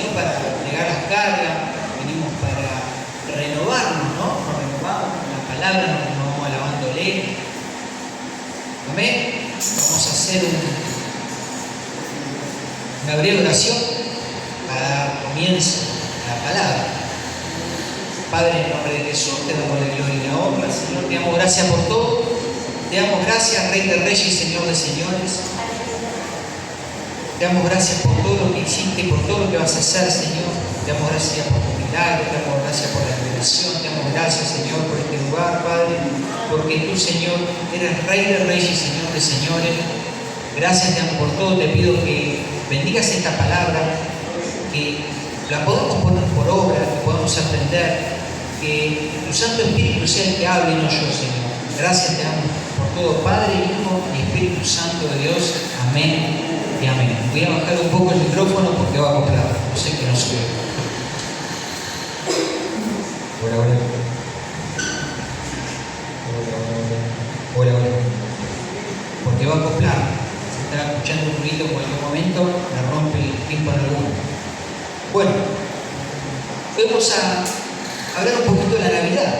Señor para entregar las cargas, venimos para renovarnos, ¿no? Nos renovamos con la palabra, nos renovamos alabándole. Amén. Vamos a hacer una breve oración para dar comienzo a la palabra. Padre, en nombre de Jesús, te damos la gloria y la honra. Señor, te damos gracias por todo. Te damos gracias, Rey de Reyes y Señor de Señores. Te damos gracias por todo lo que hiciste y por todo lo que vas a hacer, Señor. Te damos gracias por tu milagro, te damos gracias por la revelación, te damos gracias, Señor, por este lugar, Padre, porque tú, Señor, eres Rey de Reyes y Señor de Señores. Gracias, te amo por todo. Te pido que bendigas esta palabra, que la podamos poner por obra, que podamos aprender, que tu Santo Espíritu sea el que hable y no yo, Señor. Gracias, te amo por todo, Padre, Hijo y Espíritu Santo de Dios. Amén y amén. Voy a bajar un poco el micrófono porque va a acoplar. No sé que no sube. Hola, hola. Hola, hola. Porque va a acoplar. Si está escuchando un ruido en cualquier momento, me rompe el tímpano alguno. Bueno, vamos a hablar un poquito de la Navidad.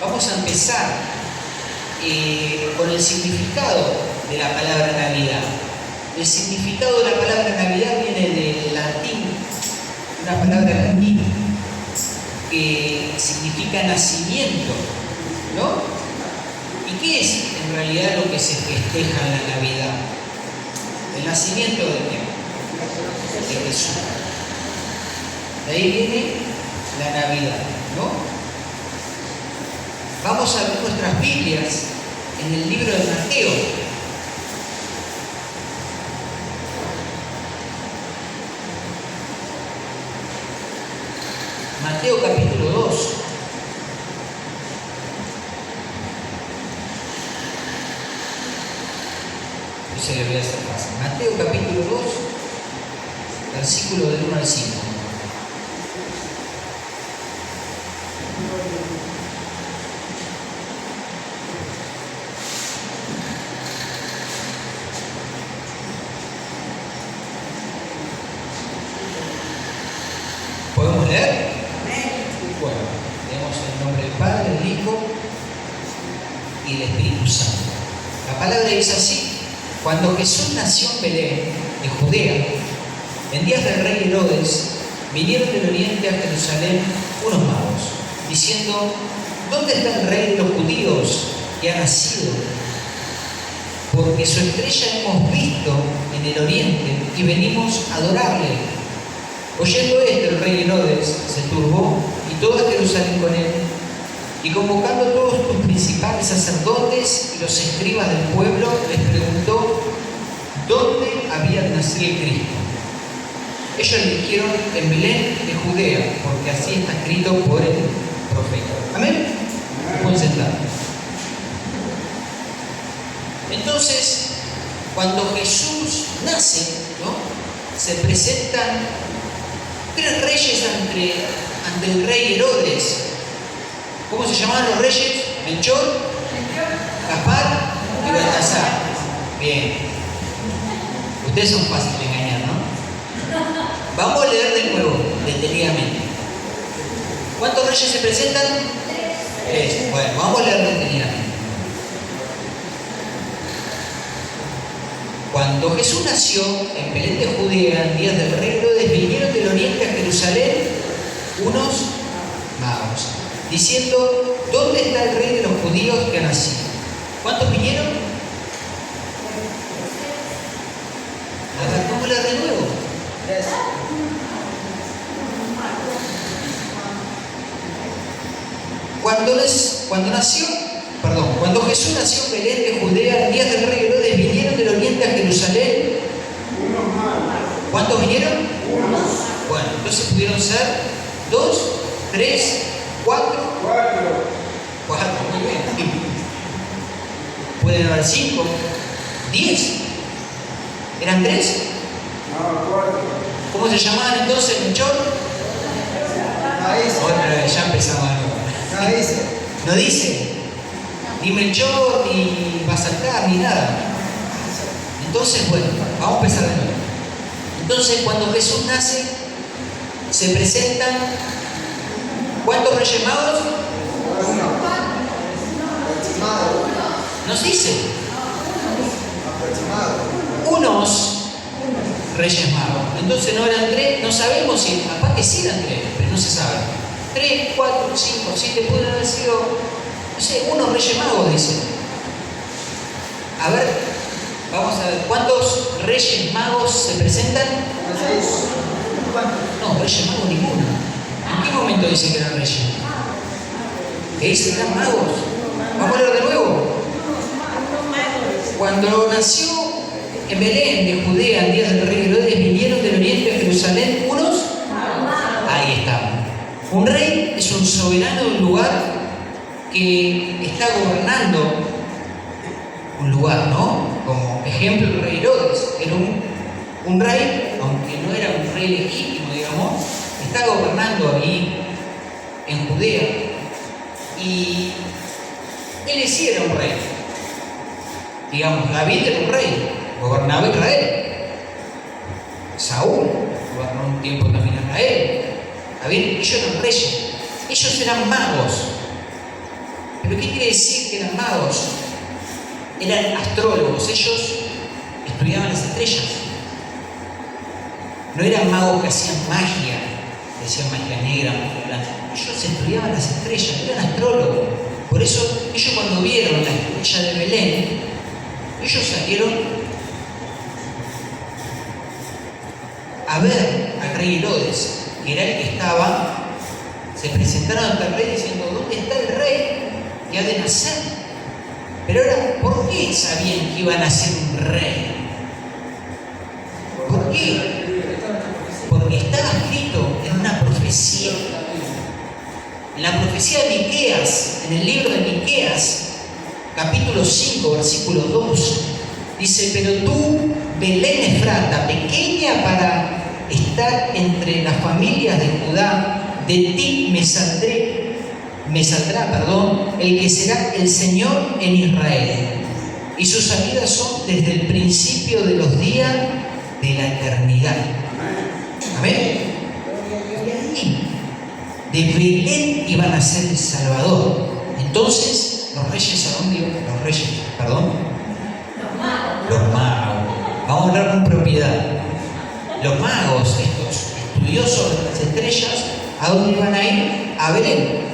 Vamos a empezar con el significado de la palabra Navidad. El significado de la palabra Navidad viene del latín, una palabra latina que significa nacimiento, ¿no? ¿Y qué es en realidad lo que se festeja en la Navidad? El nacimiento de quién? De Jesús. De ahí viene la Navidad, ¿no? Vamos a ver nuestras Biblias en el libro de Mateo. Mateo capítulo 2. Yo se le voy a hacer fácil. Mateo capítulo 2, versículo del 1 al 5. ¿Podemos leer? Bueno, leemos en el nombre del Padre, del Hijo y del Espíritu Santo. La palabra dice así: cuando Jesús nació en Belén, en Judea, en días del rey Herodes, vinieron del oriente a Jerusalén unos magos, diciendo: ¿dónde está el rey de los judíos que ha nacido? Porque su estrella hemos visto en el oriente y venimos a adorarle. Oyendo esto, el rey Herodes se turbó y toda Jerusalén con él, y convocando a todos sus principales sacerdotes y los escribas del pueblo, les preguntó dónde había nacido el Cristo. Ellos le dijeron: en Belén de Judea, porque así está escrito por el profeta. Amén. Pueden sentar. Entonces, cuando Jesús nace, ¿no?, se presentan tres reyes ante el rey Herodes. ¿Cómo se llamaban los reyes? Melchor, Gaspar y Baltasar. Bien. Ustedes son fáciles de engañar, ¿no? Vamos a leer de nuevo, detenidamente. ¿Cuántos reyes se presentan? Tres. Bueno, vamos a leer detenidamente. Cuando Jesús nació en Belén de Judea, en días del rey Herodes, vinieron del oriente a Jerusalén unos magos, diciendo: ¿dónde está el rey de los judíos que ha nacido? ¿Cuántos vinieron? A ver, ¿cómo la de nuevo? Cuando Jesús nació en Belén de Judea, en días del rey Herodes, vinieron del oriente a Jerusalén. ¿Cuántos vinieron? Bueno, entonces pudieron ser 2, 3, 4. 4, muy bien. Pueden haber 5, 10. ¿Eran 3? No, 4. ¿Cómo se llamaban entonces, Melchor? Bueno, ya empezamos a No dice. No dice. Ni Melchor, ni va a saltar, ni nada. Entonces, bueno, vamos a empezar de nuevo. Entonces, cuando Jesús nace, se presentan ¿cuántos reyes magos? Aproximado. Nos dice Aproximado. unos reyes magos. Entonces no eran tres, no sabemos si, capaz que sí eran tres, pero no se sabe. 3, 4, 5, 7, pueden haber sido, no sé, unos reyes magos, dice. A ver, vamos a ver, ¿cuántos reyes magos se presentan? No, reyes magos ninguno. ¿En qué momento dice que eran reyes? ¿Qué dice que eran magos? Vamos a leer de nuevo. Cuando nació en Belén de Judea, en días del rey Herodes, vinieron del oriente a Jerusalén unos. Ahí está. Un rey es un soberano de un lugar que está gobernando un lugar, ¿no? Como ejemplo, el rey Herodes era un rey, aunque no era un rey legítimo, digamos, está gobernando ahí en Judea. Y él sí era un rey. Digamos, David era un rey, gobernaba Israel. Saúl gobernó un tiempo también Israel. David, ellos eran reyes, ellos eran magos. ¿Pero qué quiere decir que eran magos? Eran astrólogos, ellos estudiaban las estrellas. No eran magos que hacían magia negra, magia blanca. Ellos estudiaban las estrellas, eran astrólogos. Por eso ellos cuando vieron la estrella de Belén, ellos salieron a ver al rey Herodes, que era el que estaba, se presentaron ante el rey diciendo, ¿dónde está el rey que ha de nacer? Pero ahora, ¿por qué sabían que iba a nacer un rey? ¿Por qué? Porque estaba escrito en una profecía. En la profecía de Miqueas, en el libro de Miqueas, capítulo 5, versículo 2, dice, pero tú, Belén Efrata, pequeña para estar entre las familias de Judá, de ti me saldrá, el que será el Señor en Israel. Y sus salidas son desde el principio de los días de la eternidad. Amén. De Belén iban a ser el Salvador. Entonces, los reyes, ¿a dónde iban? Los magos. Vamos a hablar con propiedad. Los magos, estos estudiosos de las estrellas, ¿a dónde iban a ir? A Belén.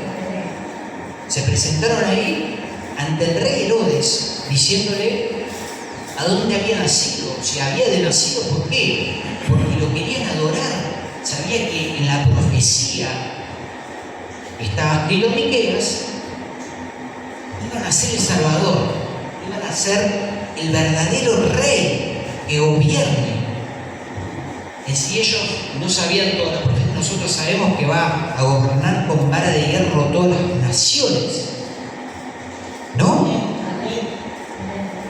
Se presentaron ahí ante el rey Herodes, diciéndole a dónde había nacido, si había de nacido, ¿por qué? Porque lo querían adorar. Sabía que en la profecía estaba escrito en Miqueas, iban a ser el Salvador, iban a ser el verdadero rey que gobierne. Y si ellos no sabían toda la profecía, nosotros sabemos que va a gobernar con vara de hierro todas las naciones. ¿No?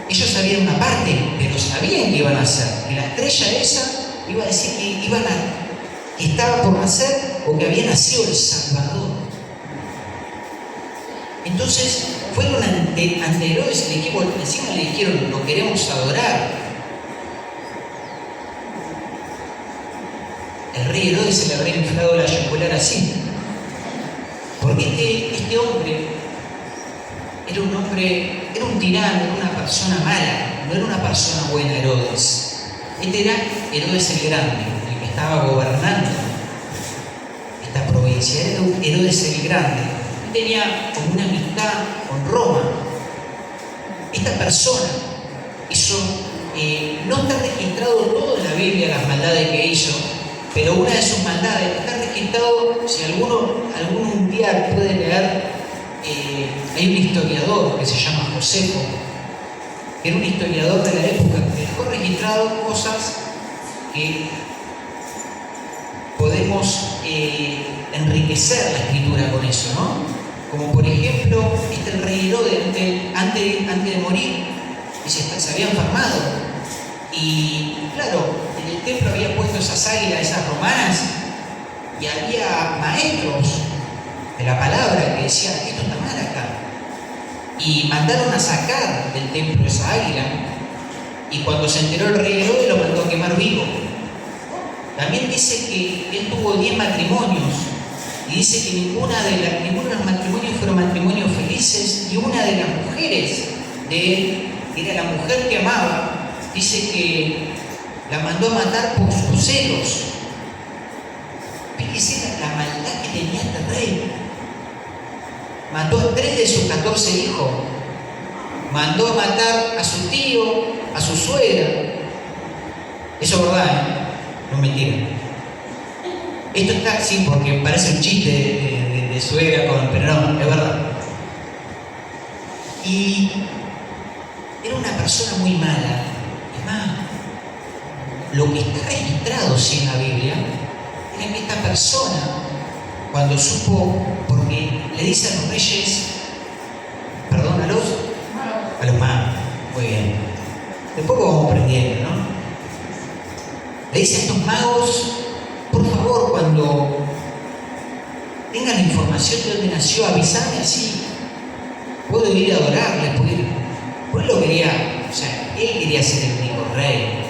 Ellos sabían una parte, pero sabían que iban a hacer. Que la estrella esa iba a decir que estaba por nacer o que había nacido el Salvador. Entonces fueron ante Herodes y encima le dijeron, lo queremos adorar. El rey Herodes se le habría inflado la yugular así. Porque este hombre era un tirano, era una persona mala, no era una persona buena Herodes. Este era Herodes el Grande, el que estaba gobernando esta provincia, era Herodes el Grande. Él tenía como una amistad con Roma. Esta persona hizo, no está registrado todo en la Biblia las maldades que hizo, pero una de sus maldades está registrado, si alguno un día puede leer, hay un historiador que se llama Josefo, que era un historiador de la época, que dejó registrado cosas que podemos enriquecer la escritura con eso, ¿no? Como por ejemplo, el rey Herodes, antes de morir, se había enfermado. Y claro, en el templo había puesto esas águilas, esas romanas, y había maestros de la palabra que decían, esto está mal acá. Y mandaron a sacar del templo esa águila. Y cuando se enteró el rey Herodes, lo mandó a quemar vivo. También dice que él tuvo 10 matrimonios y dice que ninguno de los matrimonios fueron matrimonios felices, y una de las mujeres de él, que era la mujer que amaba, dice que la mandó a matar por sus celos. Fíjese la maldad que tenía este rey. Mató a 3 de sus 14 hijos. Mandó a matar a su tío, a su suegra. Eso es verdad, ¿eh? No es mentira. Esto está así porque parece un chiste de suegra pero no, es verdad. Y era una persona muy mala. Es más, lo que está registrado sí en la Biblia era que esta persona, cuando supo, porque le dice a los reyes, perdón, a los magos, muy bien, de poco vamos aprendiendo, ¿no? Le dice a estos magos, por favor, cuando tengan la información de dónde nació, avisame, así puedo ir a adorarle, pues él lo quería, o sea, él quería ser el único rey.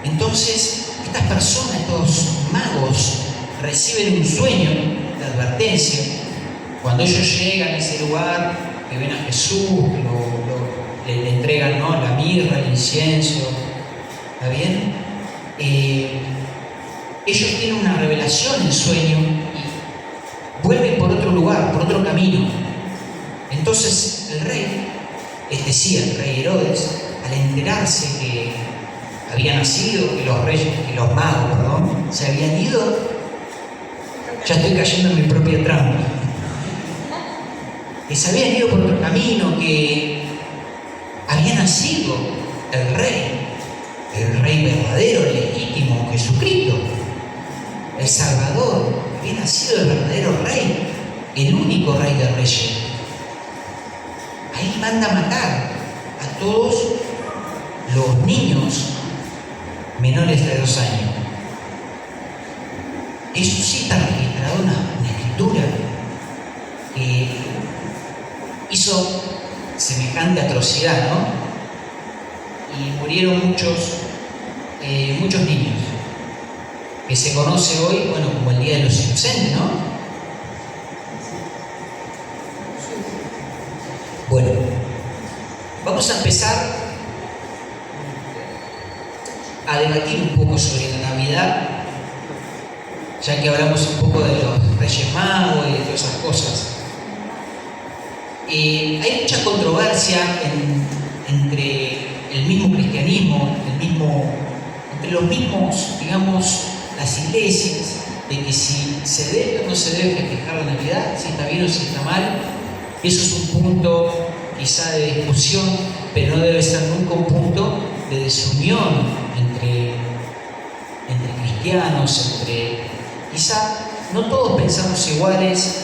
Entonces, estas personas, estos magos, reciben un sueño de advertencia. Cuando ellos llegan a ese lugar, que ven a Jesús, le entregan, ¿no?, la mirra, el incienso, ¿está bien? Ellos tienen una revelación en sueño y vuelven por otro lugar, por otro camino. Entonces el rey, el rey Herodes, al enterarse que había nacido, que los magos, se habían ido, ya estoy cayendo en mi propia trampa, que se habían ido por otro camino, que había nacido el rey verdadero, legítimo, Jesucristo, el Salvador, había nacido el verdadero rey, el único rey de reyes. Ahí manda a matar a todos los niños menores de 2 años. Eso sí está registrado en una escritura que hizo semejante atrocidad, ¿no? Y murieron muchos niños, que se conoce hoy, bueno, como el Día de los Inocentes, ¿no? Bueno, vamos a empezar a debatir un poco sobre la Navidad, ya que hablamos un poco de los Reyes Magos y de todas esas cosas. Hay mucha controversia entre el mismo cristianismo, entre los mismos, digamos, las iglesias, de que si se debe o no se debe festejar la Navidad, si está bien o si está mal. Eso es un punto quizá de discusión, pero no debe ser nunca un punto de desunión entre cristianos, quizá no todos pensamos iguales,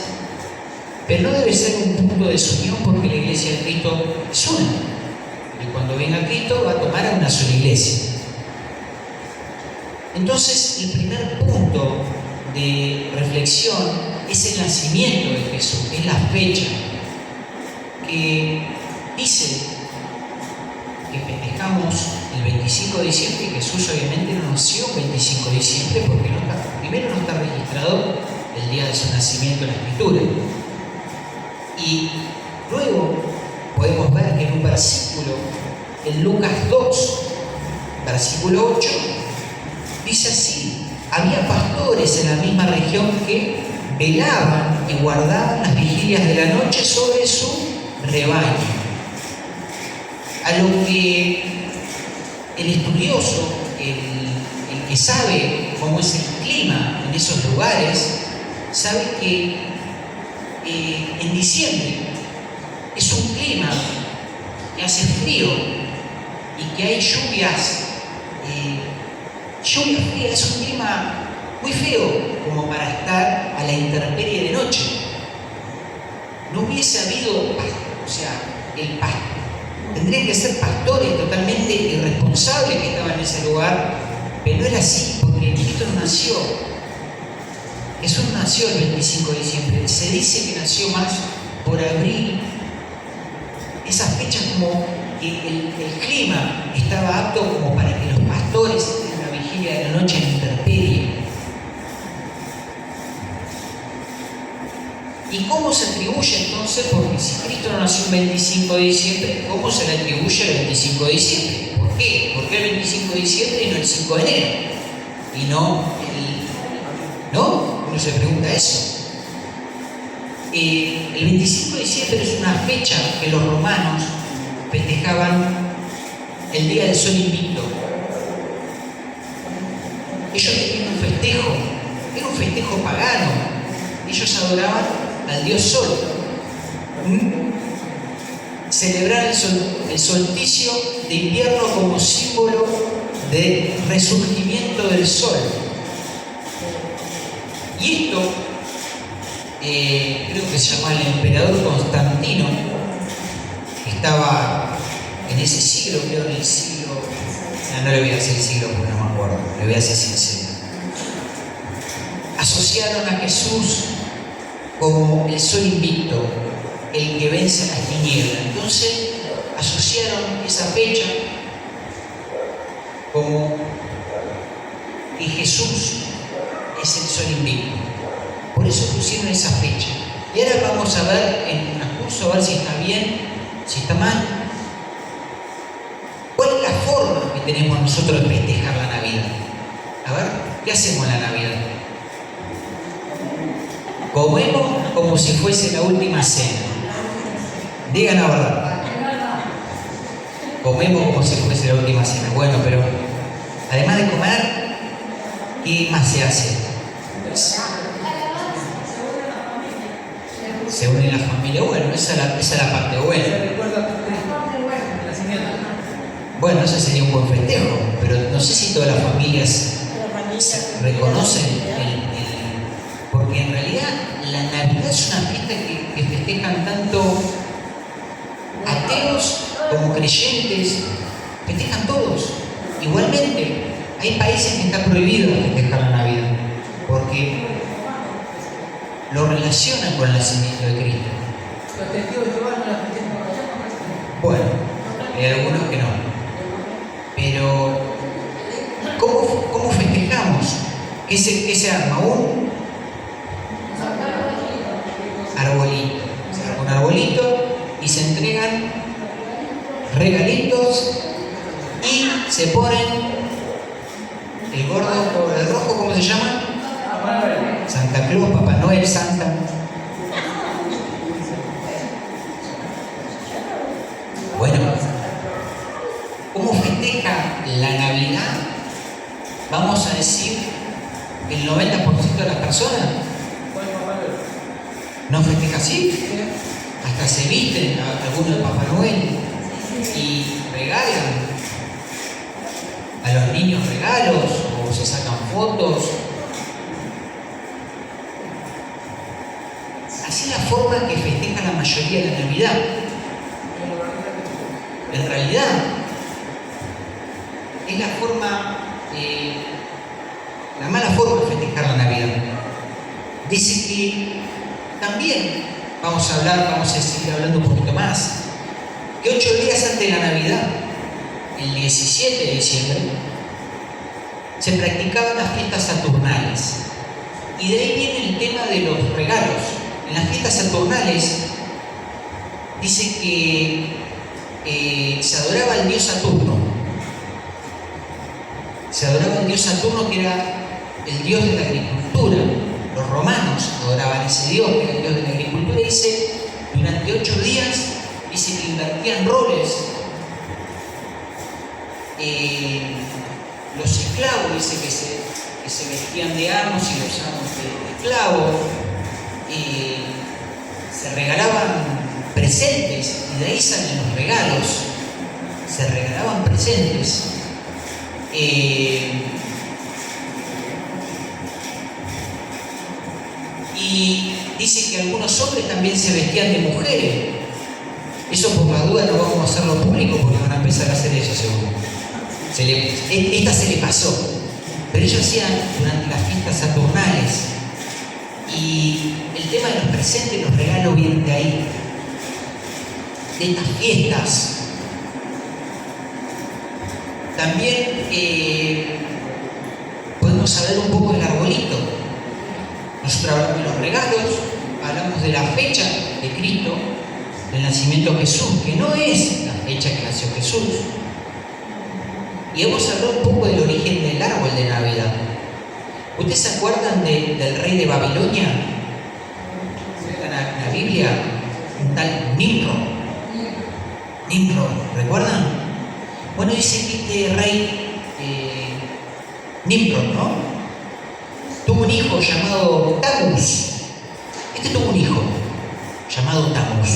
pero no debe ser un punto de desunión, porque la iglesia de Cristo es una. Y cuando venga Cristo va a tomar a una sola iglesia. Entonces, el primer punto de reflexión es el nacimiento de Jesús, es la fecha que dice que festejamos el 25 de diciembre, y Jesús obviamente no nació el 25 de diciembre porque primero no está registrado el día de su nacimiento en la Escritura. Y luego podemos ver que en un versículo, en Lucas 2, versículo 8, dice así: había pastores en la misma región que velaban y guardaban las vigilias de la noche sobre su rebaño. A lo que el estudioso, el que sabe cómo es el clima en esos lugares, sabe que en diciembre es un clima que hace frío y que hay lluvias frías. Es un clima muy feo como para estar a la intemperie de noche. No hubiese habido, tendrían que ser pastores totalmente irresponsables que estaban en ese lugar, pero no era así, porque Cristo no nació. Jesús nació el 25 de diciembre. Se dice que nació más por abril. Esas fechas, como que el clima estaba apto como para que los pastores estén en la vigilia día y la noche en intemperie. ¿Y cómo se atribuye entonces? Porque si Cristo no nació el 25 de diciembre, ¿cómo se le atribuye el 25 de diciembre? ¿Por qué? ¿Por qué el 25 de diciembre y no el 5 de enero? Y no el... ¿No? Uno se pregunta eso. El 25 de diciembre es una fecha que los romanos festejaban el Día del Sol Invicto. Ellos tenían un festejo, era un festejo pagano. Ellos adoraban al dios Sol. Celebrar el solsticio de invierno como símbolo de resurgimiento del Sol. Y esto, creo que se llama el emperador Constantino, que estaba en ese siglo, creo en el siglo... No le voy a decir el siglo porque no me acuerdo, le voy a ser sincero. Asociaron a Jesús como el sol invicto, el que vence a las tinieblas. Entonces asociaron esa fecha como que Jesús es el sol invicto. Por eso pusieron esa fecha. Y ahora vamos a ver en el transcurso, a ver si está bien, si está mal. ¿Cuál es la forma que tenemos nosotros de festejar la Navidad? A ver, ¿qué hacemos en la Navidad? Comemos como si fuese la última cena. Digan la verdad. Comemos como si fuese la última cena. Bueno, pero además de comer, ¿qué más se hace? Se une la familia. Bueno, esa es la parte buena. Bueno, ese sería un buen festejo, pero no sé si todas las familias reconocen porque en realidad la Navidad es una fiesta que festejan tanto ateos como creyentes, festejan todos. Igualmente, hay países que está prohibido festejar la Navidad, porque lo relacionan con el nacimiento de Cristo. Los testigos de Jehová no la festejan. Bueno, hay algunos que no. Pero, ¿cómo festejamos? ¿Qué se arma? Un arbolito. Se arma un arbolito y se entregan regalitos y se ponen el gordo o el rojo, ¿cómo se llama? Santa Claus, Papá Noel, Santa. Bueno, ¿cómo festeja la Navidad? Vamos a decir el 90% de las personas no festeja así. Hasta se visten algunos de Papá Noel y regalan a los niños regalos o se sacan fotos. Así es la forma que festeja la mayoría de la Navidad. En realidad, es la forma, la mala forma de festejar la Navidad. Dice que también vamos a seguir hablando un poquito más, que 8 días antes de la Navidad, el 17 de diciembre, se practicaban las fiestas saturnales. Y de ahí viene el tema de los regalos. En las fiestas saturnales dice que se adoraba al dios Saturno. Se adoraba al dios Saturno, que era el dios de la agricultura. Los romanos adoraban a ese dios, que era el dios de la agricultura. Y dice, durante 8 días, dice que invertían roles. Los esclavos, dice que se vestían de amos y los amos de esclavos. Se regalaban presentes, y de ahí salen los regalos. Se regalaban presentes. Y dice que algunos hombres también se vestían de mujeres. Eso por la duda no vamos a hacerlo público porque van a empezar a hacer eso seguro. Esta se le pasó. Pero ellos hacían durante las fiestas saturnales. Y el tema de los presentes, los regalos vienen de ahí. De estas fiestas. También vamos a ver un poco del arbolito. Nosotros hablamos de los regalos, hablamos de la fecha de Cristo, del nacimiento de Jesús, que no es la fecha que nació Jesús. Y vamos a hablar un poco del origen del árbol de Navidad. ¿Ustedes se acuerdan del rey de Babilonia? En la Biblia, un tal Nimrod. ¿Recuerdan? Bueno, dice que este rey Nimrod, ¿no? Tuvo un hijo llamado Tammuz. Tuvo un hijo llamado Tammuz.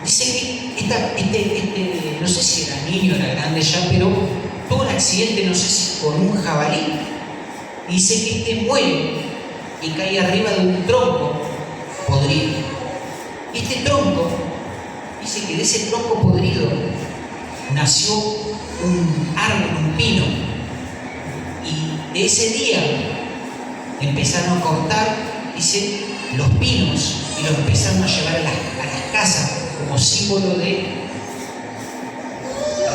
Dice que no sé si era niño o era grande ya, pero tuvo un accidente, no sé si con un jabalí. Y dice que muere y cae arriba de un tronco podrido. Y este tronco, dice que de ese tronco podrido nació un árbol, un pino. Y de ese día empezaron a cortar, dice, los pinos y los empezaron a llevar a las casas como símbolo de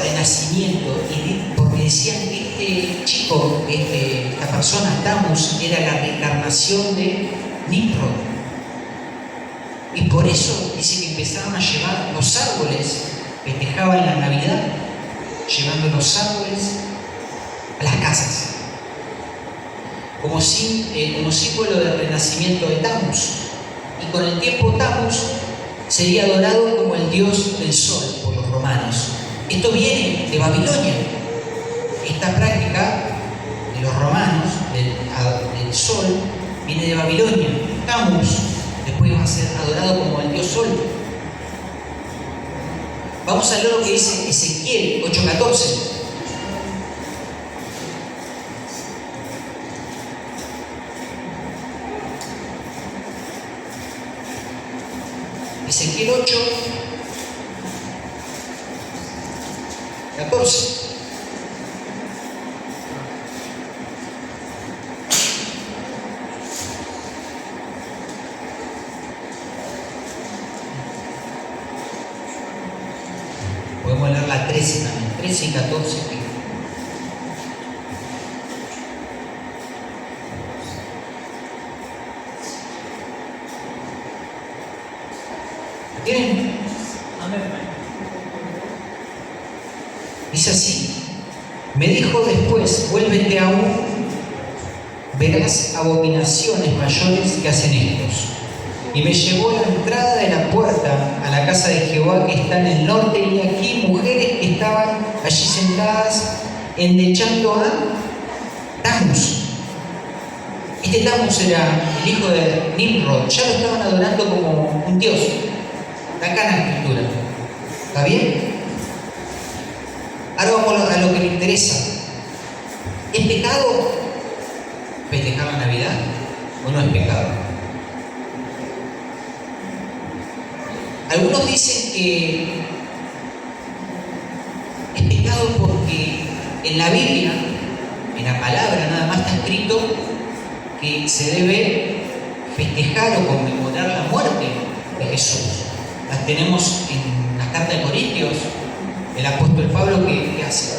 renacimiento. Porque decían que este chico, esta persona, Tammuz, era la reencarnación de Nimrod. Y por eso dice que empezaron a llevar los árboles, festejaban la Navidad, llevando los árboles a las casas, como símbolo del renacimiento de Tammuz. Y con el tiempo Tammuz sería adorado como el dios del sol por los romanos. Esto viene de Babilonia. Esta práctica de los romanos, del sol, viene de Babilonia. Tammuz después va a ser adorado como el dios sol. Vamos a leer lo que dice Ezequiel 8:14. Ezequiel 8:14. Podemos leer la 13 también, 13 y 14. ¿Tienen? Dice así: me dijo después, vuélvete aún, verás abominaciones mayores que hacen estos. Y me llevó a la entrada de la puerta a la casa de Jehová que está en el norte, y aquí mujeres que estaban allí sentadas endechando a Tammuz. Este Tammuz era el hijo de Nimrod, ya lo estaban adorando como un dios. Está acá en la escritura. ¿Está bien? Ahora vamos a lo que me interesa. ¿Es pecado festejar la Navidad o no es pecado? Algunos dicen que es pecado porque en la Biblia, en la palabra nada más está escrito que se debe festejar o conmemorar la muerte de Jesús. Las tenemos en la carta de Corintios. El apóstol Pablo, ¿qué hace?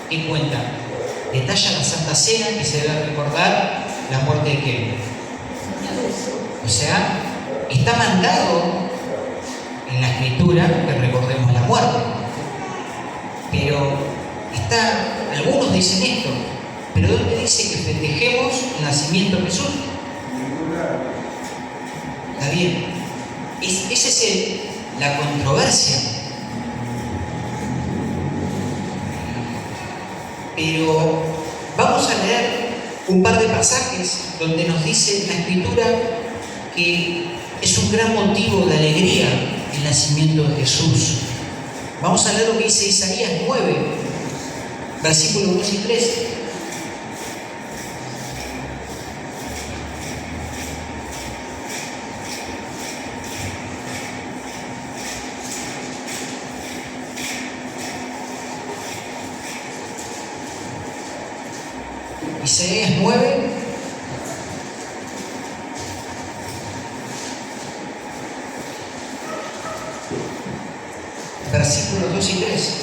¿Qué cuenta? Detalla la Santa Cena, que se debe recordar la muerte de quién. O sea, está mandado en la escritura que recordemos la muerte. Pero algunos dicen esto, pero ¿dónde dice que festejemos el nacimiento de Jesús? Está bien. Esa es la controversia. Pero vamos a leer un par de pasajes donde nos dice la escritura que es un gran motivo de alegría el nacimiento de Jesús. Vamos a leer lo que dice Isaías 9, versículos 2 y 3. Isaías 9, versículos 2 y 3.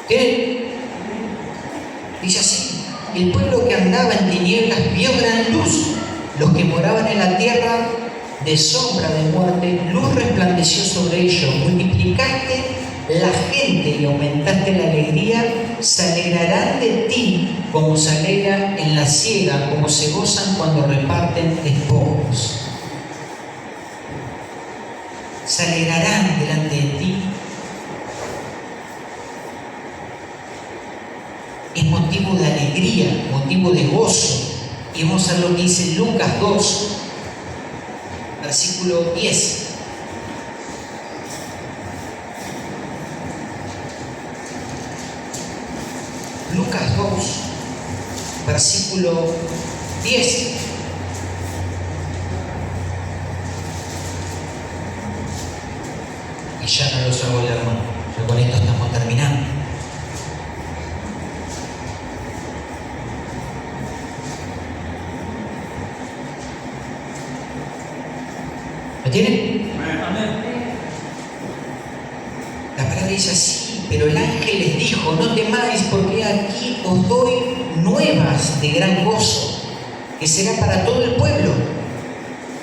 ¿Qué? Dice así: el pueblo que andaba en tinieblas vio gran luz, los que moraban en la tierra de sombra de muerte, luz resplandeció sobre ellos. Multiplicaste la gente y aumentaste la alegría, se alegrarán de ti como se alegra en la siega, como se gozan cuando reparten despojos. Se alegrarán delante de ti. Es motivo de alegría, motivo de gozo. Y vamos a ver lo que dice Lucas 2, versículo 10. Lucas 2, versículo 10. Y ya no los hago leer, hermano. Ya con esto estamos terminando. ¿Lo tienen? Amén. La palabra dice así: pero el ángel les dijo: no temáis, porque aquí os doy nuevas de gran gozo, que será para todo el pueblo,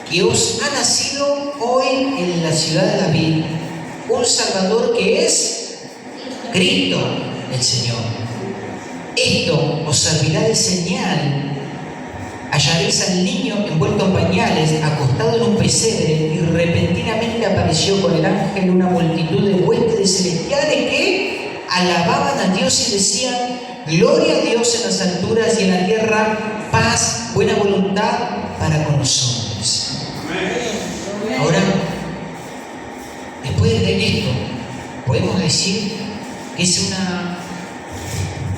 que os ha nacido hoy en la ciudad de David un Salvador, que es Cristo el Señor. Esto os servirá de señal: hallaréis al niño envuelto en pañales, acostado en un pesebre, y repentinamente apareció con el ángel una multitud de huéspedes celestiales que alababan a Dios y decían: gloria a Dios en las alturas y en la tierra paz, buena voluntad para con los hombres. Ahora, después de leer esto, podemos decir que es una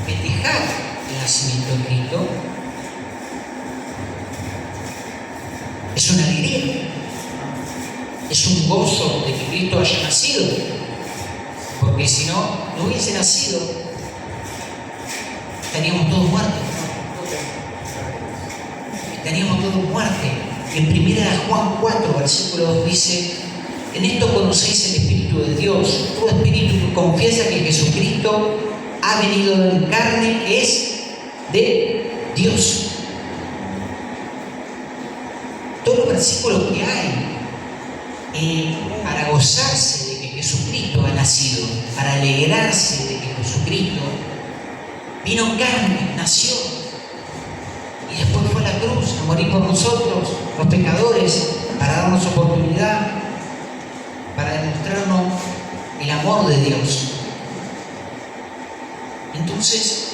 festejar el nacimiento de Cristo. Es una alegría, es un gozo de que Cristo haya nacido, porque si no hubiese nacido, estaríamos todos muertos. Estaríamos todos muertos. En 1 Juan 4, versículo 2 dice: en esto conocéis el Espíritu de Dios. Todo espíritu que confiesa que Jesucristo ha venido en carne es de Dios. Todos los versículos que hay para gozarse de que Jesucristo ha nacido, para alegrarse de que Jesucristo vino en carne, nació, y después fue a la cruz a morir por nosotros, los pecadores, para darnos oportunidad, para demostrarnos el amor de Dios. Entonces,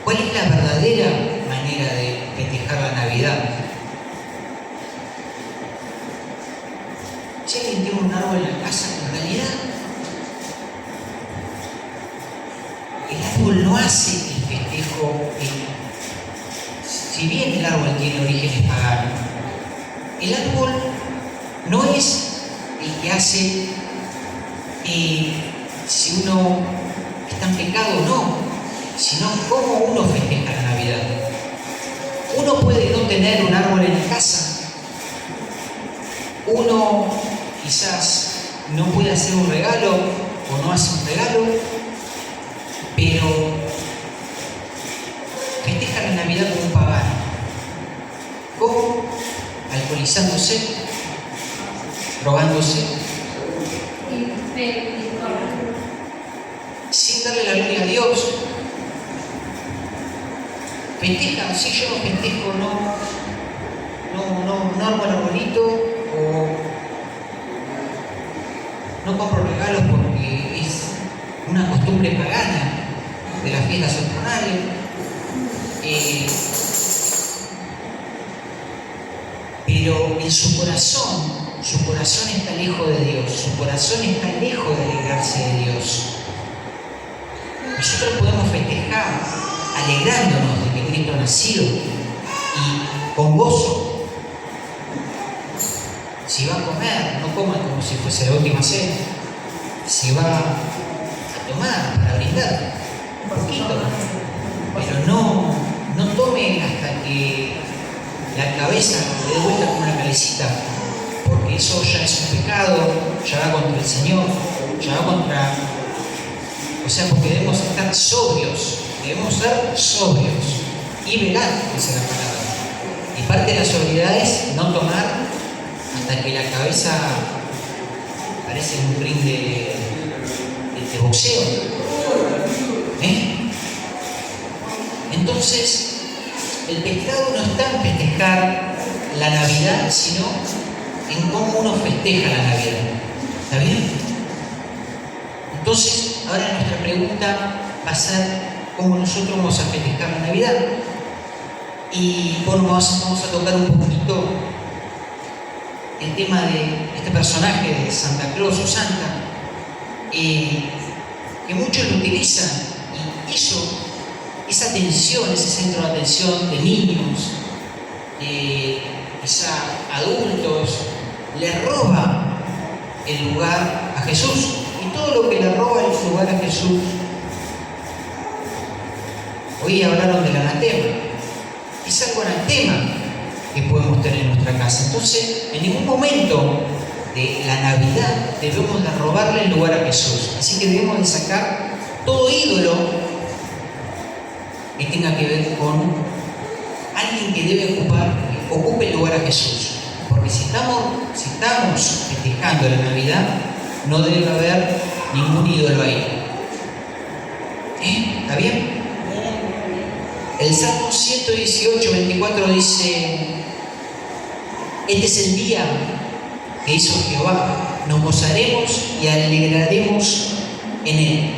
¿cuál es la verdadera manera de festejar la Navidad? Si alguien tiene un árbol en la casa, en realidad el árbol no hace el festejo. Si bien el árbol tiene orígenes paganos, el árbol no es el que hace si uno está en pecado o no, sino cómo uno festeja la Navidad. Uno puede no tener un árbol en la casa, uno quizás no puede hacer un regalo o no hace un regalo, pero festeja la Navidad como un pagano. ¿Cómo? Alcoholizándose, drogándose, sin darle la gloria a Dios. Festeja, si yo no festejo, no armo el arbolito, o no compro regalos porque es una costumbre pagana de las fiestas patronales. Pero en su corazón está lejos de Dios, su corazón está lejos de alegrarse de Dios. Nosotros podemos festejar alegrándonos de que Cristo ha nacido y con gozo. Si va a comer, no coma como si fuese la última cena. Si va a tomar, para brindar, un poquito, pero no tome hasta que la cabeza le dé vuelta como una calecita, porque eso ya es un pecado, ya va contra el Señor, ya va contra O sea, porque debemos estar sobrios y velar, dice la palabra. Y parte de la sobriedad es no tomar hasta que la cabeza parece un ring de boxeo. Entonces, el pecado no está en festejar la Navidad, sino en cómo uno festeja la Navidad. ¿Está bien? Entonces, ahora nuestra pregunta va a ser cómo nosotros vamos a festejar la Navidad. Y bueno, vamos a tocar un poquito el tema de este personaje de Santa Claus o Santa, que muchos lo utilizan y hizo esa atención, ese centro de atención de niños, quizá adultos, le roba el lugar a Jesús. Y todo lo que le roba el lugar a Jesús, hoy hablaron del anatema. Es algo anatema que podemos tener en nuestra casa. Entonces, en ningún momento de la Navidad debemos de robarle el lugar a Jesús. Así que debemos de sacar todo ídolo que tenga que ver con alguien que debe ocupe el lugar a Jesús. Porque si estamos festejando la Navidad, no debe haber ningún ídolo ahí. ¿Está bien? El Salmo 118, 24 dice: este es el día que hizo Jehová, nos gozaremos y alegraremos en él.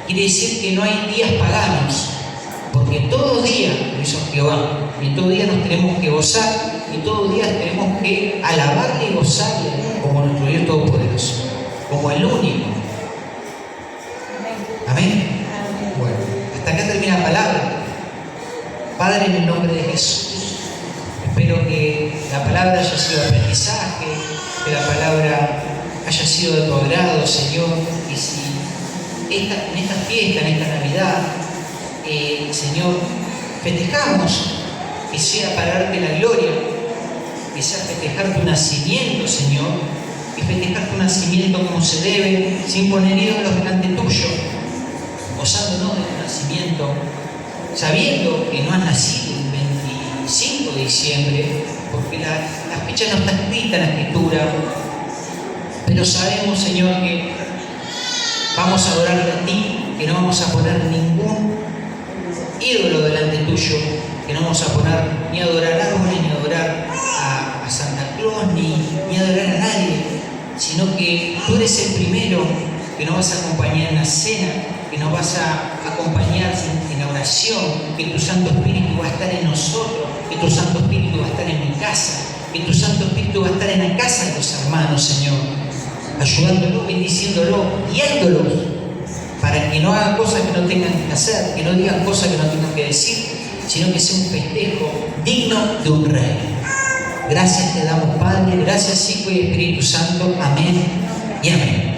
Quiere decir que no hay días paganos, porque todo día lo hizo Jehová, y todo día nos tenemos que gozar, y todo día tenemos que alabarle y gozarle como nuestro Dios Todopoderoso, como el único. Amén. Bueno, hasta acá termina la palabra. Padre, en el nombre de Jesús, espero que la palabra haya sido de aprendizaje, que la palabra haya sido de tu agrado, Señor. Y si en esta fiesta, en esta Navidad, Señor, festejamos, que sea para darte la gloria, que sea festejar tu nacimiento, Señor, y festejar tu nacimiento como se debe, sin poner ídolos delante tuyo, gozándonos de tu nacimiento, sabiendo que no has nacido el 25 de diciembre, porque la fecha no está escrita en la Escritura, pero sabemos, Señor, que vamos a adorarte a ti, que no vamos a poner ningún ídolo delante tuyo, que no vamos a poner ni a adorar árboles, ni a adorar a Santa Claus, ni a adorar a nadie, sino que tú eres el primero que nos vas a acompañar en la cena, que nos vas a acompañar en la oración, que tu Santo Espíritu va a estar en nosotros, que tu Santo Espíritu va a estar en mi casa, que tu Santo Espíritu va a estar en la casa de los hermanos, Señor, ayudándolos, bendiciéndolos, guiándolos, para que no hagan cosas que no tengan que hacer, que no digan cosas que no tengan que decir, sino que sea un festejo digno de un rey. Gracias te damos, Padre, gracias, Hijo y Espíritu Santo. Amén y amén.